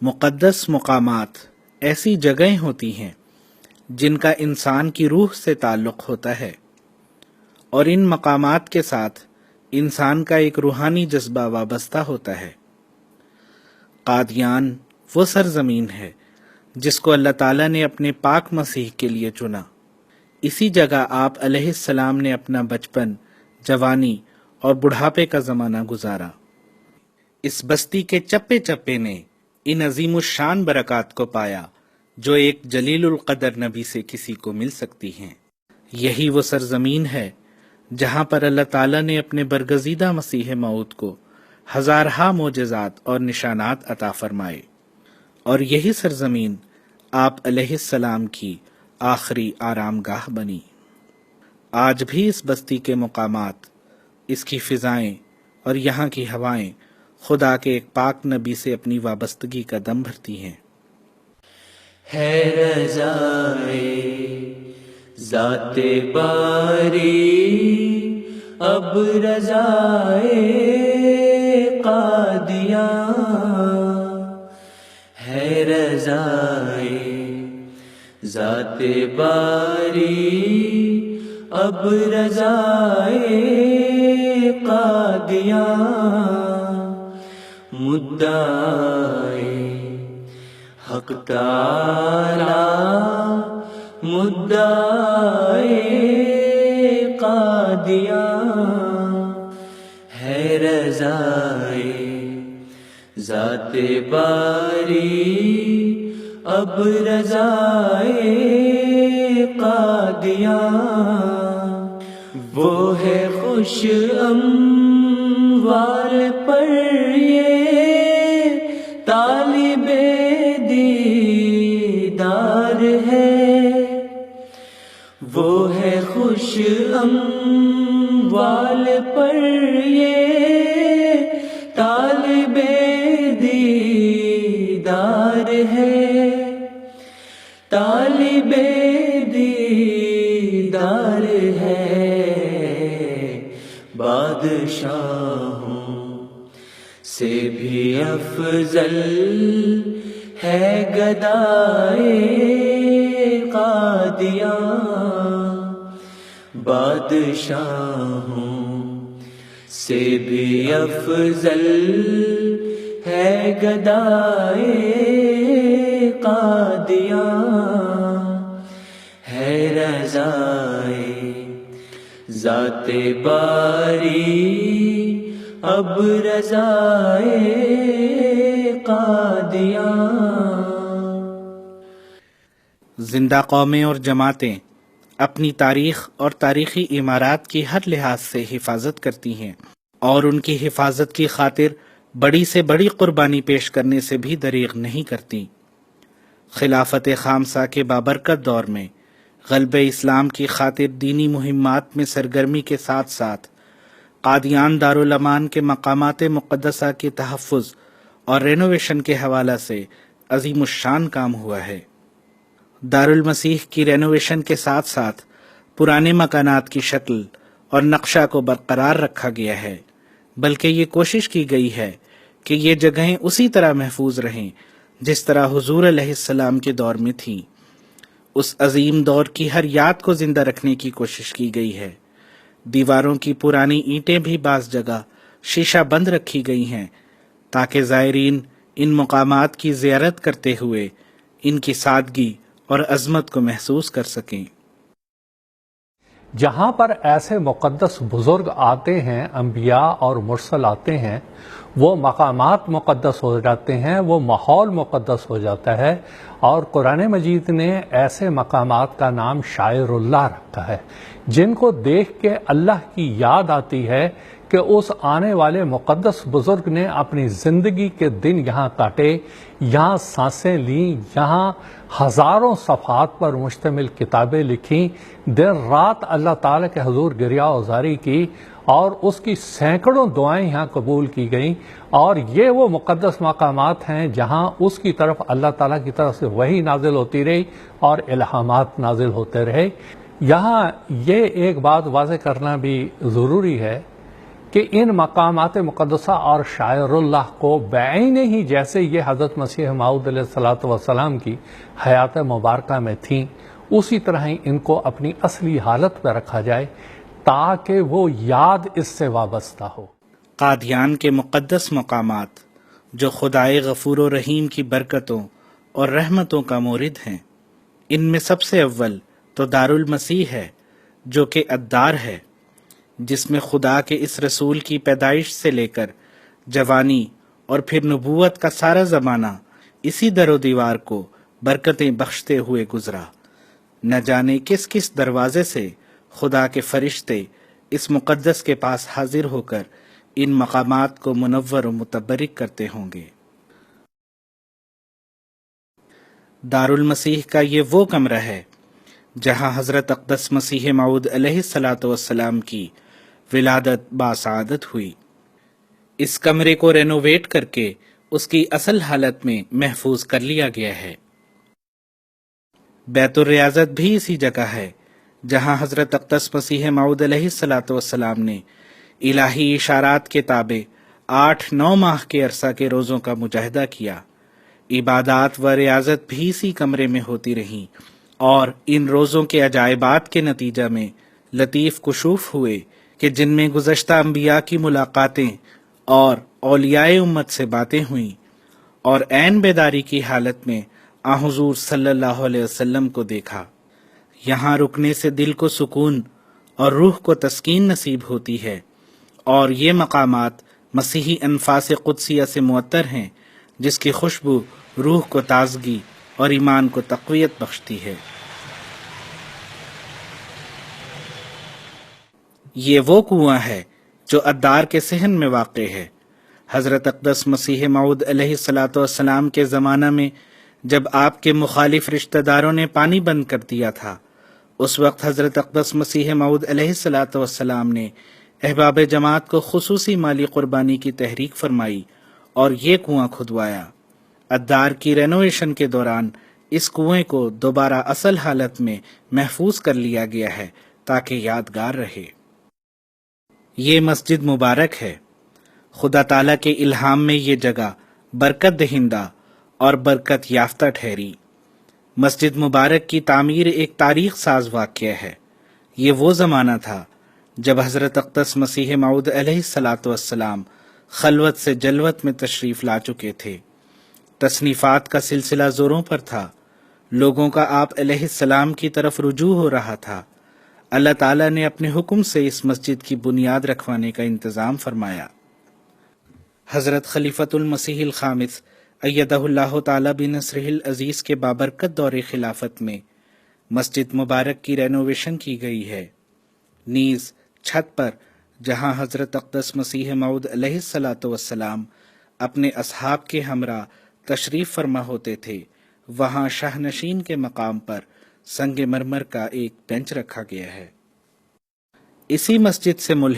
مقدس مقامات ایسی جگہیں ہوتی ہیں جن کا انسان کی روح سے تعلق ہوتا ہے، اور ان مقامات کے ساتھ انسان کا ایک روحانی جذبہ وابستہ ہوتا ہے۔ قادیان وہ سرزمین ہے جس کو اللہ تعالیٰ نے اپنے پاک مسیح کے لیے چنا۔ اسی جگہ آپ علیہ السلام نے اپنا بچپن، جوانی اور بڑھاپے کا زمانہ گزارا۔ اس بستی کے چپے چپے نے ان عظیم الشان برکات کو پایا جو ایک جلیل القدر نبی سے کسی کو مل سکتی ہیں۔ یہی وہ سرزمین ہے جہاں پر اللہ تعالیٰ نے اپنے برگزیدہ مسیح موعود کو ہزارہا معجزات اور نشانات عطا فرمائے، اور یہی سرزمین آپ علیہ السلام کی آخری آرام گاہ بنی۔ آج بھی اس بستی کے مقامات، اس کی فضائیں اور یہاں کی ہوائیں خدا کے ایک پاک نبی سے اپنی وابستگی کا دم بھرتی ہیں۔ ہے رضائے ذات باری اب رضائے قادیاں، ہے رضائے ذات باری اب رضائے قادیاں، مدعائے حق تعالی مدعائے قادیاں، ہے رضائے ذات باری اب رضائے قادیاں، وہ ہے خوش اموال پر یہ طالب دیدار ہے، وہ ہے خوش اموال پر یہ طالب دیدار ہے، طالب دیدار ہے، بادشاہوں سے بھی افضل ہے گدائے قادیاں، بادشاہوں سے بھی افضل ہے گدائے قادیاں، ہے رضائے ذات باری اب رضائے قادیاں۔ زندہ قومیں اور جماعتیں اپنی تاریخ اور تاریخی عمارات کی ہر لحاظ سے حفاظت کرتی ہیں، اور ان کی حفاظت کی خاطر بڑی سے بڑی قربانی پیش کرنے سے بھی دریغ نہیں کرتی۔ خلافت خامسہ کے بابرکت دور میں غلبہ اسلام کی خاطر دینی مہمات میں سرگرمی کے ساتھ ساتھ قادیان دارالامان کے مقامات مقدسہ کے تحفظ اور رینوویشن کے حوالہ سے عظیم الشان کام ہوا ہے۔ دارالمسیح کی رینوویشن کے ساتھ ساتھ پرانے مکانات کی شکل اور نقشہ کو برقرار رکھا گیا ہے، بلکہ یہ کوشش کی گئی ہے کہ یہ جگہیں اسی طرح محفوظ رہیں جس طرح حضور علیہ السلام کے دور میں تھیں۔ اس عظیم دور کی ہر یاد کو زندہ رکھنے کی کوشش کی گئی ہے۔ دیواروں کی پرانی اینٹیں بھی بعض جگہ شیشہ بند رکھی گئی ہیں تاکہ زائرین ان مقامات کی زیارت کرتے ہوئے ان کی سادگی اور عظمت کو محسوس کر سکیں۔ جہاں پر ایسے مقدس بزرگ آتے ہیں، انبیاء اور مرسل آتے ہیں، وہ مقامات مقدس ہو جاتے ہیں، وہ ماحول مقدس ہو جاتا ہے، اور قرآن مجید نے ایسے مقامات کا نام شاعر اللہ رکھا ہے، جن کو دیکھ کے اللہ کی یاد آتی ہے کہ اس آنے والے مقدس بزرگ نے اپنی زندگی کے دن یہاں کاٹے، یہاں سانسیں لیں، یہاں ہزاروں صفحات پر مشتمل کتابیں لکھیں، دن رات اللہ تعالیٰ کے حضور گریہ وزاری کی، اور اس کی سینکڑوں دعائیں یہاں قبول کی گئیں، اور یہ وہ مقدس مقامات ہیں جہاں اس کی طرف اللہ تعالیٰ کی طرف سے وحی نازل ہوتی رہی اور الہامات نازل ہوتے رہے۔ یہاں یہ ایک بات واضح کرنا بھی ضروری ہے کہ ان مقامات مقدسہ اور شاعر اللہ کو بعین ہی جیسے یہ حضرت مسیح موعود علیہ الصلوۃ والسلام کی حیات مبارکہ میں تھیں، اسی طرح ہی ان کو اپنی اصلی حالت پہ رکھا جائے تاکہ وہ یاد اس سے وابستہ ہو۔ قادیان کے مقدس مقامات جو خدائے غفور و رحیم کی برکتوں اور رحمتوں کا مورد ہیں، ان میں سب سے اول تو دارالمسیح ہے جو کہ الدار ہے، جس میں خدا کے اس رسول کی پیدائش سے لے کر جوانی اور پھر نبوت کا سارا زمانہ اسی در و دیوار کو برکتیں بخشتے ہوئے گزرا۔ نہ جانے کس کس دروازے سے خدا کے فرشتے اس مقدس کے پاس حاضر ہو کر ان مقامات کو منور و متبرک کرتے ہوں گے۔ دارالمسیح کا یہ وہ کمرہ ہے جہاں حضرت اقدس مسیح موعود علیہ الصلوۃ والسلام کی ولادت باسعادت ہوئی۔ اس کمرے کو رینوویٹ کر کے اس کی اصل حالت میں محفوظ کر لیا گیا ہے۔ بیت الریاضت بھی اسی جگہ ہے جہاں حضرت اقدس مسیح موعود علیہ الصلوۃ والسلام نے الہی اشارات کے تابع 8-9 ماہ کے عرصہ کے روزوں کا مجاہدہ کیا۔ عبادات و ریاضت بھی اسی کمرے میں ہوتی رہیں، اور ان روزوں کے عجائبات کے نتیجہ میں لطیف کشوف ہوئے کہ جن میں گزشتہ انبیاء کی ملاقاتیں اور اولیاء امت سے باتیں ہوئیں، اور عین بیداری کی حالت میں آن حضور صلی اللہ علیہ وسلم کو دیکھا۔ یہاں رکنے سے دل کو سکون اور روح کو تسکین نصیب ہوتی ہے، اور یہ مقامات مسیحی انفاس قدسیہ سے معطر ہیں جس کی خوشبو روح کو تازگی اور ایمان کو تقویت بخشتی ہے۔ یہ وہ کنواں ہے جو الدار کے صحن میں واقع ہے۔ حضرت اقدس مسیح موعود علیہ الصلوۃ والسلام کے زمانہ میں جب آپ کے مخالف رشتہ داروں نے پانی بند کر دیا تھا، اس وقت حضرت اقدس مسیح موعود علیہ الصلوۃ والسلام نے احباب جماعت کو خصوصی مالی قربانی کی تحریک فرمائی اور یہ کنواں کھدوایا۔ الدار کی رینوویشن کے دوران اس کنویں کو دوبارہ اصل حالت میں محفوظ کر لیا گیا ہے تاکہ یادگار رہے۔ یہ مسجد مبارک ہے۔ خدا تعالیٰ کے الہام میں یہ جگہ برکت دہندہ اور برکت یافتہ ٹھہری۔ مسجد مبارک کی تعمیر ایک تاریخ ساز واقعہ ہے۔ یہ وہ زمانہ تھا جب حضرت اقدس مسیح موعود علیہ الصلوۃ والسلام خلوت سے جلوت میں تشریف لا چکے تھے۔ تصنیفات کا سلسلہ زوروں پر تھا، لوگوں کا آپ علیہ السلام کی طرف رجوع ہو رہا تھا۔ اللہ تعالیٰ نے اپنے حکم سے اس مسجد کی بنیاد رکھوانے کا انتظام فرمایا۔ حضرت خلیفۃ المسیح الخامس ایدہ اللہ تعالیٰ بنصرہ العزیز کے بابرکت دور خلافت میں مسجد مبارک کی رینوویشن کی گئی ہے۔ نیز چھت پر جہاں حضرت اقدس مسیح موعود علیہ الصلوۃ والسلام اپنے اصحاب کے ہمراہ تشریف فرما ہوتے تھے، وہاں شاہ نشین کے مقام پر سنگ مرمر کا ایک بینچ رکھا گیا ہے۔ اسی مسجد سے